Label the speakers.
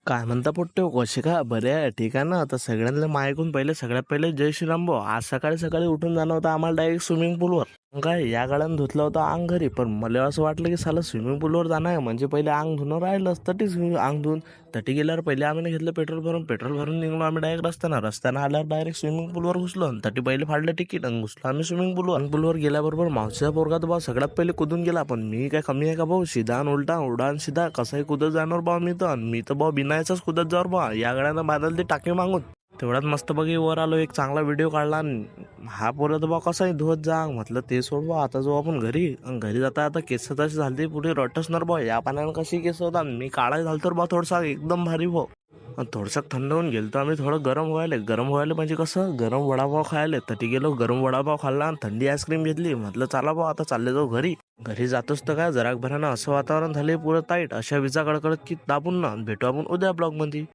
Speaker 1: काय म्हणता पोट्टे कसे का बरे आहे ठीक आहे ना. आता सगळ्यांना मायकून पहिले सगळ्यात पहिले जय श्रीराम भाऊ. आज सकाळी सकाळी उठून जाणं होतं आम्हाला डायरेक्ट स्विमिंग पूलवर. मग काय या गाड्यानं धुतलं होतं अंग घरी, पण मला असं वाटलं की साला स्विमिंग पूलवर जाणं आहे म्हणजे पहिले अंग धुणं राहिलंच. तटीच अंग धुवून तटी गेल्यावर पहिले आम्ही घेतलं पेट्रोल भरून निघलो आम्ही डायरेक्ट रस्त्यानं आल्यावर डायरेक्ट स्विमिंग पूलवर घुसलो. तटी पहिले फाडलं तिकीट आणि घुसलो आम्ही स्विमिंग पूलवर गेल्याबरोबर मावशीचा पोरगा तर भाऊ सगळ्यात पहिले कुदून गेला. पण मी काय कमी आहे का भाऊ, सीधा आणि उलटा उडा आणि सीधा कसाही कुदत जाणार भाऊ. मी तर भाऊ बिनायचाच कुदत जावर बा. या गाड्यानं बांधल ते टाके मागून तेवढ्यात मस्त बघी वर आलो, एक चांगला व्हिडिओ काढला. हा पोरं तर बा कसाही धुवत जा. म्हटलं ते सोड बा, आता जाऊ आपण घरी. घरी जाता आता केस तशी झाली पुढे रटसणार बा. या पाण्यानं कशी केस होता. मी काळा झालतो बा थोडसा एकदम भारी भाऊ. थोडंसं थंड होऊन गेलतो आम्ही. थोडं गरम व्हायला म्हणजे कसं गरम वडापाव खायला तटी गेलो. गरम वडापाव खाल्ला आणि थंडी आईस्क्रीम घेतली. म्हटलं चला भाऊ आता चालले जाऊ घरी. घरी जातोच तर काय जराक भरानं असं वातावरण झाले पुरं टाईट. अशा विजा कडकडत की दाबून ना भेटू आपण उद्या ब्लॉग मध्ये.